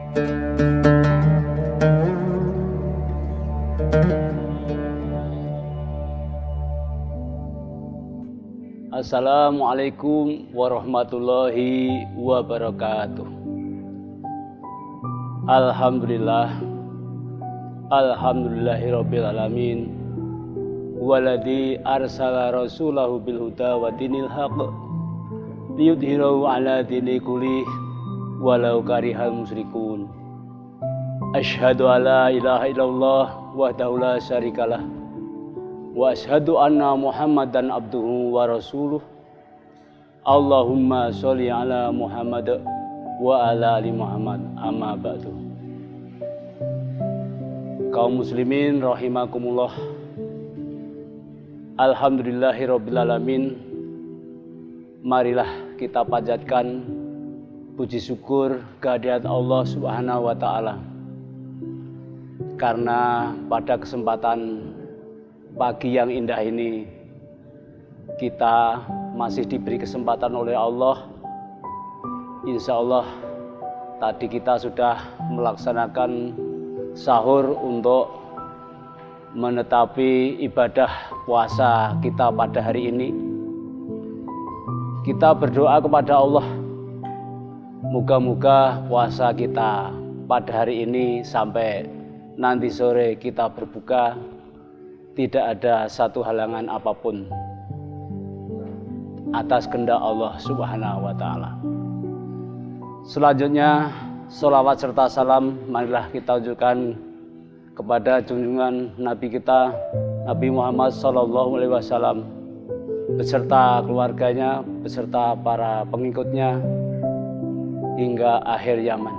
Assalamualaikum warahmatullahi wabarakatuh. Alhamdulillahirabbil alamin. Waladzi arsala rasulahu bil huda wa dinil haqq liyudhhirahu 'ala dini kullih walau karihal musyrikun. Asyhadu alla ilaha illallah wahdahu la syarikalah wa asyhadu anna Muhammadan abduhu wa rasuluh. Allahumma sholli ala Muhammad wa ala ali Muhammad, amma ba'du. Kaum muslimin rahimakumullah. Alhamdulillahirabbil alamin. Marilah kita panjatkan puji syukur kehadirat Allah Subhanahu wa taala. Karena pada kesempatan pagi yang indah ini kita masih diberi kesempatan oleh Allah. Insya Allah tadi kita sudah melaksanakan sahur untuk menetapi ibadah puasa kita pada hari ini. Kita berdoa kepada Allah, moga-moga puasa kita pada hari ini sampai nanti sore kita berbuka tidak ada satu halangan apapun atas kehendak Allah Subhanahu wa taala. Selanjutnya, sholawat serta salam marilah kita ucapkan kepada junjungan Nabi kita, Nabi Muhammad SAW, beserta keluarganya, beserta para pengikutnya hingga akhir zaman.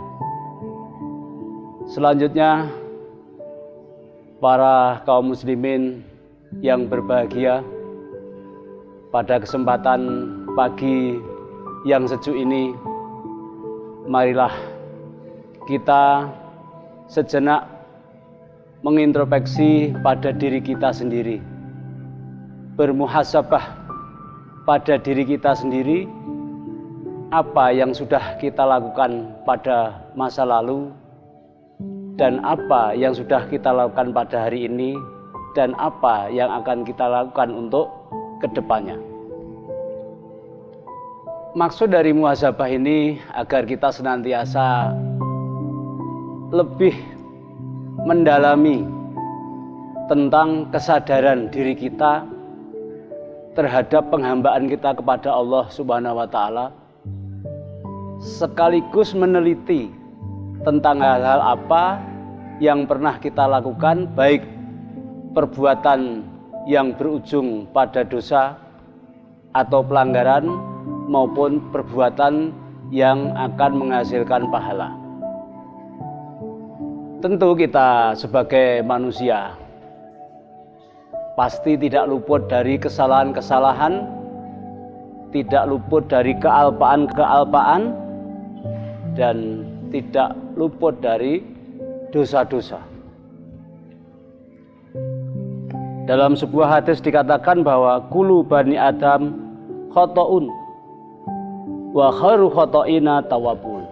Selanjutnya, para kaum muslimin yang berbahagia, pada kesempatan pagi yang sejuk ini, marilah kita sejenak mengintrospeksi pada diri kita sendiri, bermuhasabah pada diri kita sendiri, apa yang sudah kita lakukan pada masa lalu, dan apa yang sudah kita lakukan pada hari ini, dan apa yang akan kita lakukan untuk kedepannya. Maksud dari muhasabah ini agar kita senantiasa lebih mendalami tentang kesadaran diri kita terhadap penghambaan kita kepada Allah Subhanahu wa taala, sekaligus meneliti tentang hal-hal apa yang pernah kita lakukan, baik perbuatan yang berujung pada dosa atau pelanggaran maupun perbuatan yang akan menghasilkan pahala. Tentu kita sebagai manusia pasti tidak luput dari kesalahan-kesalahan, tidak luput dari kealpaan-kealpaan, dan tidak luput dari dosa-dosa. Dalam sebuah hadis dikatakan bahwa kullu bani Adam khotoun wa khairu khotoina tawwabun.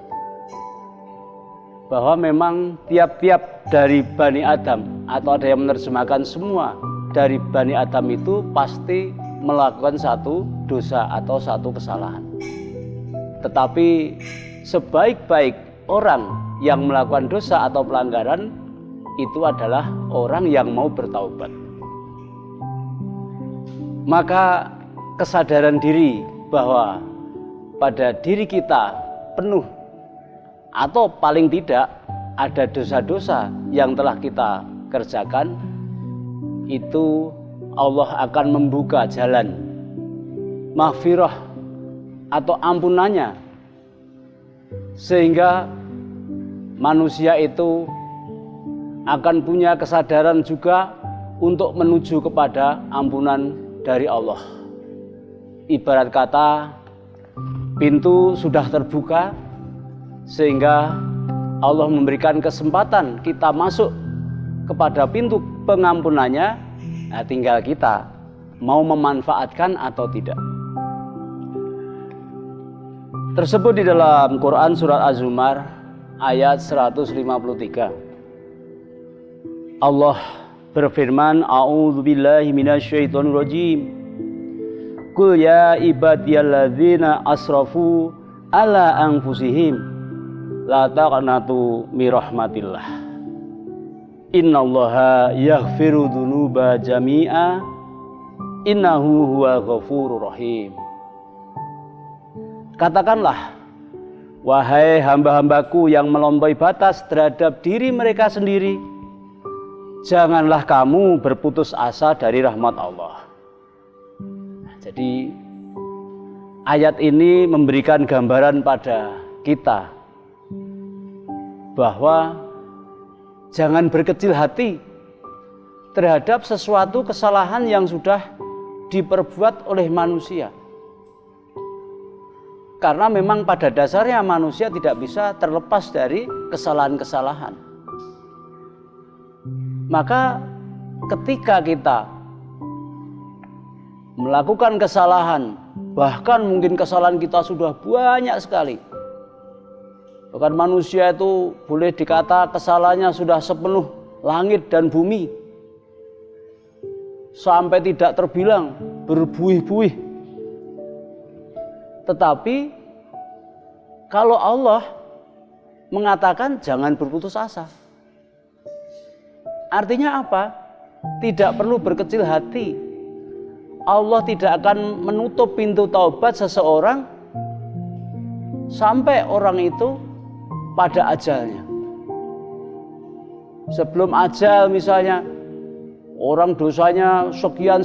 Bahwa memang tiap-tiap dari Bani Adam, atau ada yang menerjemahkan semua dari Bani Adam itu pasti melakukan satu dosa atau satu kesalahan. Tetapi sebaik-baik orang yang melakukan dosa atau pelanggaran itu adalah orang yang mau bertaubat. Maka kesadaran diri bahwa pada diri kita penuh atau paling tidak ada dosa-dosa yang telah kita kerjakan, itu Allah akan membuka jalan maghfirah atau ampunannya, sehingga manusia itu akan punya kesadaran juga untuk menuju kepada ampunan dari Allah. Ibarat kata, pintu sudah terbuka sehingga Allah memberikan kesempatan kita masuk kepada pintu pengampunannya. Nah, tinggal kita mau memanfaatkan atau tidak. Tersebut di dalam Quran surat Az-Zumar ayat 153. Allah berfirman, A'udzubillahi minasyaitonirrajim. Qul ya ibadiyalladzina asrafu ala anfusihim la taqnatu mir rahmatillah. Innallaha yaghfiru dzunuba jami'a innahu huwal ghafurur rahim. Katakanlah, wahai hamba-hambaku yang melampaui batas terhadap diri mereka sendiri, janganlah kamu berputus asa dari rahmat Allah. Jadi ayat ini memberikan gambaran pada kita bahwa jangan berkecil hati terhadap sesuatu kesalahan yang sudah diperbuat oleh manusia. Karena memang pada dasarnya manusia tidak bisa terlepas dari kesalahan-kesalahan. Maka ketika kita melakukan kesalahan, bahkan mungkin kesalahan kita sudah banyak sekali. Bahkan manusia itu boleh dikata kesalahannya sudah sepenuh langit dan bumi. Sampai tidak terbilang, berbuih-buih. Tetapi kalau Allah mengatakan jangan berputus asa. Artinya apa? Tidak perlu berkecil hati. Allah tidak akan menutup pintu taubat seseorang sampai orang itu pada ajalnya. Sebelum ajal misalnya, orang dosanya sekian,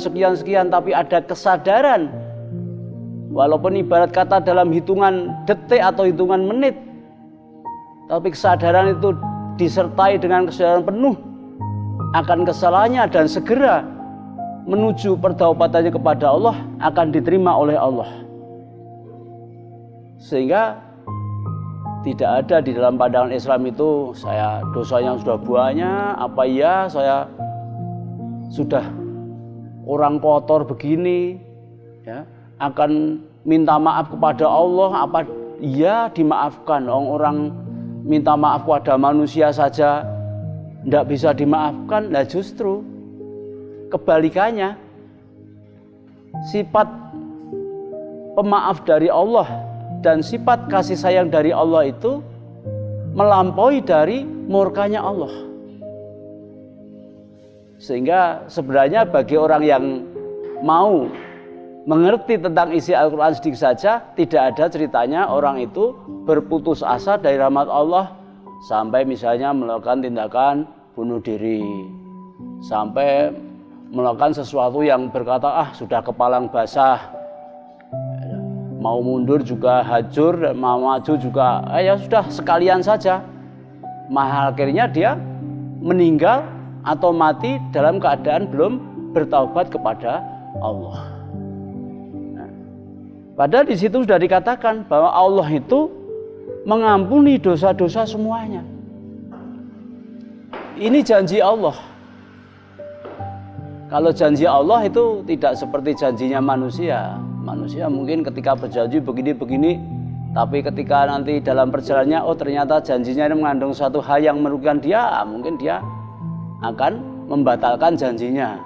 tapi ada kesadaran. Walaupun ibarat kata dalam hitungan detik atau hitungan menit, tapi kesadaran itu disertai dengan kesadaran penuh akan kesalahannya dan segera menuju pertaubatannya kepada Allah akan diterima oleh Allah. Sehingga tidak ada di dalam pandangan Islam itu saya dosanya sudah banyak, apa iya saya sudah orang kotor begini ya, akan minta maaf kepada Allah, apa iya dimaafkan. Orang minta maaf kepada manusia saja tidak bisa dimaafkan. Nah justru kebalikannya, sifat pemaaf dari Allah dan sifat kasih sayang dari Allah itu melampaui dari murkanya Allah. Sehingga sebenarnya bagi orang yang mau mengerti tentang isi Al-Quran sedikit saja, tidak ada ceritanya orang itu berputus asa dari rahmat Allah sampai misalnya melakukan tindakan bunuh diri, sampai melakukan sesuatu yang berkata sudah kepalang basah, mau mundur juga hajur, mau maju juga ya sudah sekalian saja. Mahal akhirnya dia meninggal atau mati dalam keadaan belum bertaubat kepada Allah. Nah, padahal di situ sudah dikatakan bahwa Allah itu mengampuni dosa-dosa semuanya. Ini janji Allah. Kalau janji Allah itu tidak seperti janjinya manusia. Manusia mungkin ketika berjanji begini-begini, tapi ketika nanti dalam perjalanannya, ternyata janjinya ini mengandung suatu hal yang merugikan dia, mungkin dia akan membatalkan janjinya.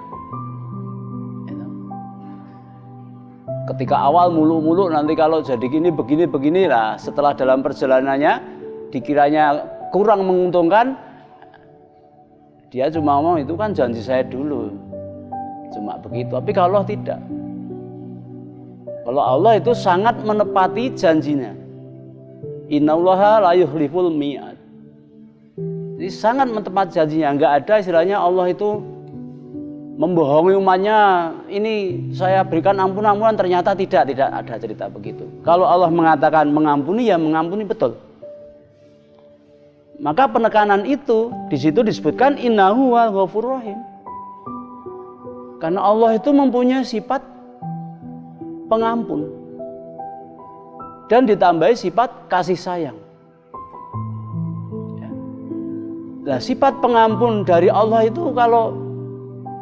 Ketika awal mulu-mulu, nanti kalau jadi gini, begini lah, setelah dalam perjalanannya dikiranya kurang menguntungkan, dia cuma mau itu kan janji saya dulu. Cuma begitu. Tapi kalau Allah tidak. Kalau Allah itu sangat menepati janjinya. Innallaha la yukhliful mi'ad. Jadi sangat menepati janjinya. Enggak ada istilahnya Allah itu membohongi umatnya. Ini saya berikan ampunan ternyata tidak ada cerita begitu. Kalau Allah mengatakan mengampuni, ya mengampuni betul. Maka penekanan itu di situ disebutkan innahu huwal ghafurur rahim. Karena Allah itu mempunyai sifat pengampun dan ditambahi sifat kasih sayang. Nah, sifat pengampun dari Allah itu kalau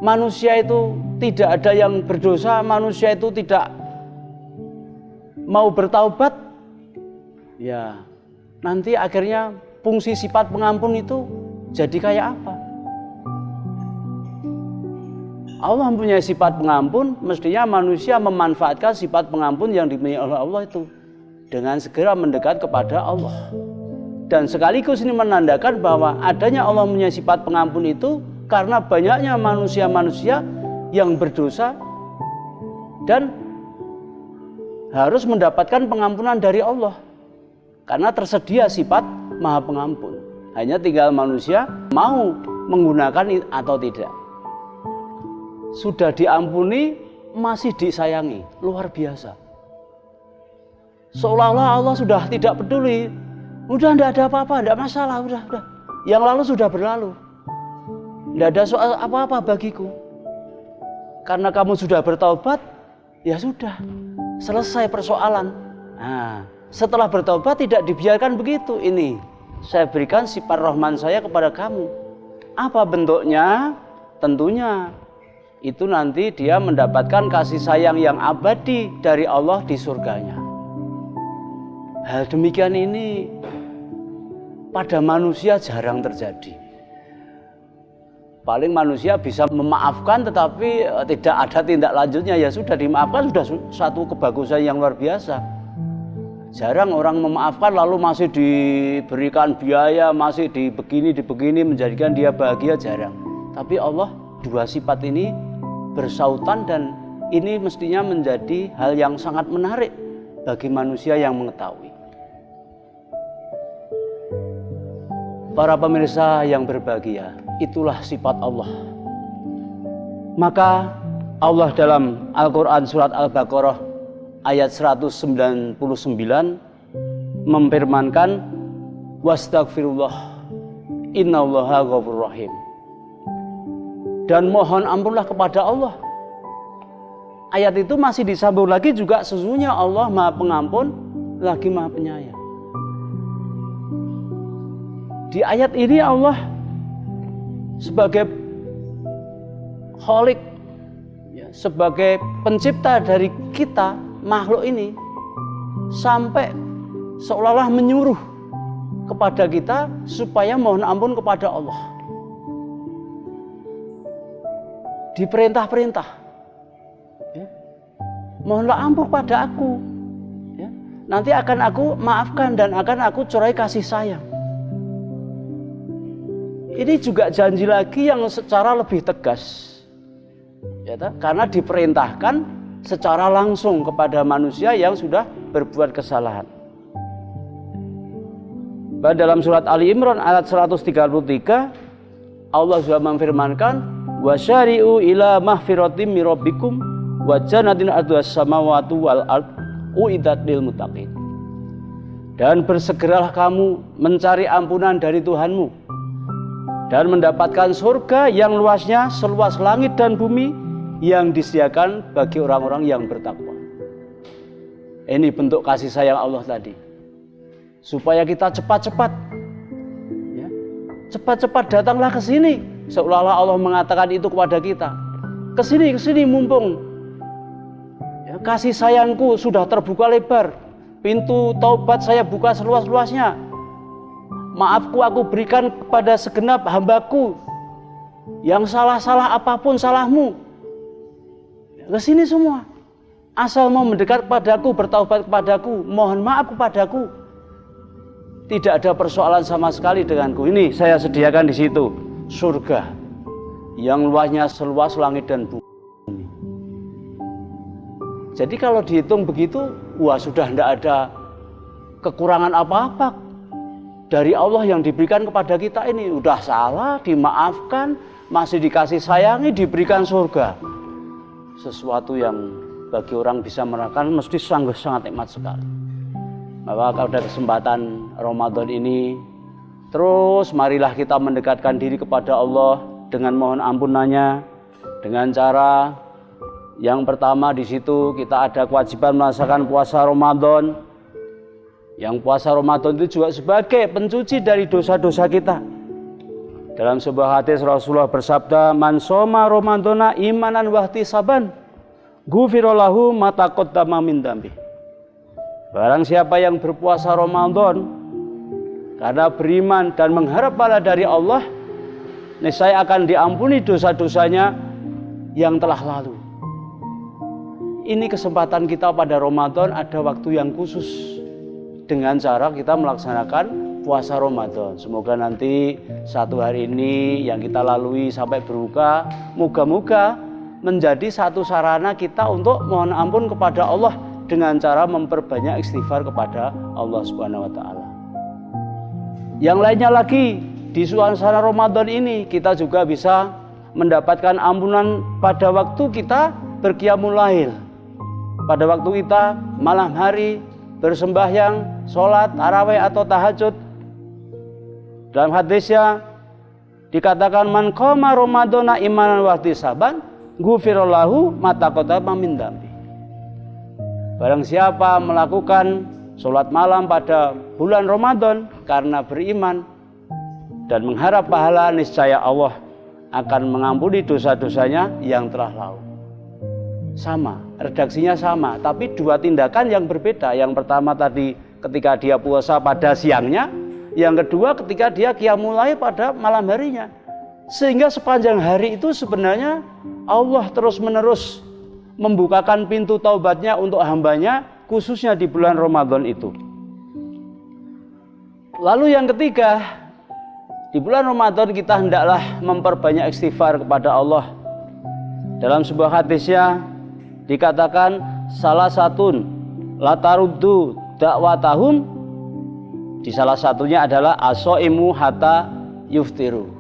manusia itu tidak ada yang berdosa, manusia itu tidak mau bertaubat, ya nanti akhirnya fungsi sifat pengampun itu jadi kayak apa? Allah mempunyai sifat pengampun, mestinya manusia memanfaatkan sifat pengampun yang dimiliki oleh Allah itu dengan segera mendekat kepada Allah. Dan sekaligus ini menandakan bahwa adanya Allah mempunyai sifat pengampun itu karena banyaknya manusia-manusia yang berdosa dan harus mendapatkan pengampunan dari Allah. Karena tersedia sifat Maha Pengampun. Hanya tinggal manusia mau menggunakan atau tidak. Sudah diampuni, masih disayangi, luar biasa. Seolah-olah Allah sudah tidak peduli. Udah tidak ada apa-apa, tidak masalah, udah. Yang lalu sudah berlalu. Tidak ada soal apa-apa bagiku. Karena kamu sudah bertaubat, ya sudah, selesai persoalan. Nah, setelah bertaubat tidak dibiarkan begitu. Ini, saya berikan sifat Rahman saya kepada kamu. Apa bentuknya? Tentunya itu nanti dia mendapatkan kasih sayang yang abadi dari Allah di surganya. Hal demikian ini pada manusia jarang terjadi. Paling manusia bisa memaafkan tetapi tidak ada tindak lanjutnya, ya sudah dimaafkan, sudah satu kebagusan yang luar biasa. Jarang orang memaafkan lalu masih diberikan biaya, masih dibegini menjadikan dia bahagia, jarang. Tapi Allah dua sifat ini bersautan dan ini mestinya menjadi hal yang sangat menarik bagi manusia yang mengetahui. Para pemirsa yang berbahagia, itulah sifat Allah. Maka Allah dalam Al-Quran surat Al-Baqarah ayat 199 memfirmankan, wastaghfirullah innallaha ghafurur rahim. Dan mohon ampunlah kepada Allah. Ayat itu masih disambung lagi juga, sesungguhnya Allah Maha Pengampun lagi Maha Penyayang. Di ayat ini Allah sebagai Khalik, sebagai pencipta dari kita makhluk ini, sampai seolah-olah menyuruh kepada kita supaya mohon ampun kepada Allah. Diperintah-perintah, mohonlah ampun pada aku, nanti akan aku maafkan dan akan aku curai kasih sayang. Ini juga janji lagi yang secara lebih tegas, karena diperintahkan secara langsung kepada manusia yang sudah berbuat kesalahan. Dalam surat Ali Imran ayat 133 Allah sudah memfirmankan, wasyari'u ila mahfiratim mirabbikum wa jannatin arduhas samawati wal ard uiddat lil muttaqin. Dan bersegeralah kamu mencari ampunan dari Tuhanmu dan mendapatkan surga yang luasnya seluas langit dan bumi yang disediakan bagi orang-orang yang bertakwa. Ini bentuk kasih sayang Allah tadi, supaya kita cepat-cepat datanglah ke sini. Seolah-olah Allah mengatakan itu kepada kita, kesini mumpung kasih sayangku sudah terbuka lebar, pintu taubat saya buka seluas-luasnya, maafku aku berikan kepada segenap hambaku, yang salah-salah apapun salahmu, kesini semua, asal mau mendekat kepadaku, bertaubat kepadaku, mohon maaf kepadaku, tidak ada persoalan sama sekali denganku. Ini saya sediakan di situ surga yang luasnya seluas langit dan bumi. Jadi kalau dihitung begitu, wah sudah tidak ada kekurangan apa-apa dari Allah yang diberikan kepada kita ini. Udah salah, dimaafkan, masih dikasih sayangi, diberikan surga. Sesuatu yang bagi orang bisa merasakan mesti sangat nikmat sekali. Maka pada kesempatan Ramadan ini, terus marilah kita mendekatkan diri kepada Allah dengan mohon ampunannya, dengan cara yang pertama di situ kita ada kewajiban melaksanakan puasa Ramadan. Yang puasa Ramadan itu juga sebagai pencuci dari dosa-dosa kita. Dalam sebuah hadis Rasulullah bersabda, man shoma Ramadana imanan wahtisaban ghufira lahu ma taqaddama min dzambi. Barang siapa yang berpuasa Ramadan Karena beriman dan mengharap pahala dari Allah, niscaya akan diampuni dosa-dosanya yang telah lalu. Ini kesempatan kita pada Ramadan, ada waktu yang khusus dengan cara kita melaksanakan puasa Ramadan. Semoga nanti satu hari ini yang kita lalui sampai berbuka, moga-moga menjadi satu sarana kita untuk mohon ampun kepada Allah dengan cara memperbanyak istighfar kepada Allah Subhanahu wa taala. Yang lainnya lagi, di suasana Ramadan ini kita juga bisa mendapatkan ampunan pada waktu kita berqiyamul lail. Pada waktu kita malam hari bersembahyang, sholat, tarawih atau tahajud. Dalam hadisnya dikatakan man qama ramadhana imanan wa ihtisaban ghufirallahu ma taqaddama min dzambi. Barang siapa melakukan sholat malam pada bulan Ramadan karena beriman dan mengharap pahala, niscaya Allah akan mengampuni dosa-dosanya yang telah lalu. Sama, redaksinya sama, tapi dua tindakan yang berbeda. Yang pertama tadi ketika dia puasa pada siangnya, yang kedua ketika dia qiyamul lail pada malam harinya. Sehingga sepanjang hari itu sebenarnya Allah terus-menerus membukakan pintu taubatnya untuk hambanya, khususnya di bulan Ramadan itu. Lalu yang ketiga, di bulan Ramadan kita hendaklah memperbanyak istighfar kepada Allah. Dalam sebuah hadisnya dikatakan salah satun lataruddu dakwatahum, di salah satunya adalah asoimu hatta yuftiru.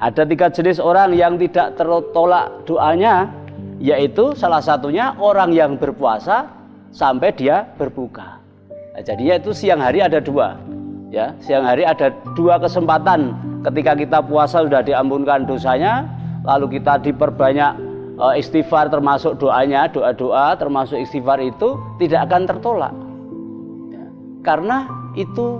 Ada 3 jenis orang yang tidak tertolak doanya, yaitu salah satunya orang yang berpuasa sampai dia berbuka. Nah, jadinya itu siang hari ada 2, ya, siang hari ada 2 kesempatan. Ketika kita puasa sudah diampunkan dosanya, lalu kita diperbanyak istighfar, termasuk doanya, doa-doa termasuk istighfar itu tidak akan tertolak, ya, karena itu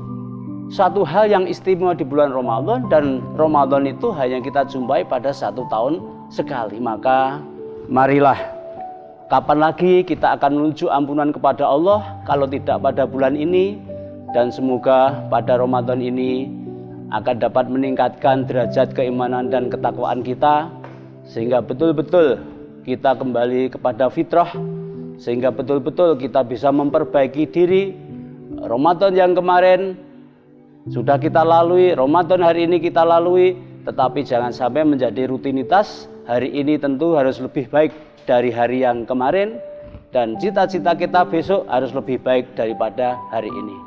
satu hal yang istimewa di bulan Ramadan, dan Ramadan itu hanya kita jumpai pada 1 tahun sekali. Maka marilah, kapan lagi kita akan menuju ampunan kepada Allah kalau tidak pada bulan ini. Dan semoga pada Ramadan ini akan dapat meningkatkan derajat keimanan dan ketakwaan kita, sehingga betul-betul kita kembali kepada fitrah, sehingga betul-betul kita bisa memperbaiki diri. Ramadan yang kemarin sudah kita lalui, Ramadan hari ini kita lalui, tetapi jangan sampai menjadi rutinitas. Hari ini tentu harus lebih baik dari hari yang kemarin, dan cita-cita kita besok harus lebih baik daripada hari ini.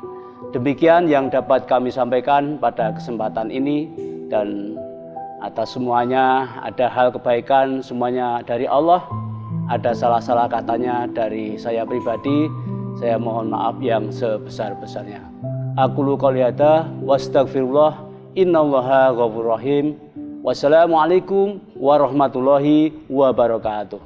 Demikian yang dapat kami sampaikan pada kesempatan ini, dan atas semuanya ada hal kebaikan, semuanya dari Allah. Ada salah-salah katanya dari saya pribadi, saya mohon maaf yang sebesar-besarnya. Aqulu qouli hadza wa astaghfirullah, innallaha ghafurur rahim. Wassalamualaikum warahmatullahi wabarakatuh.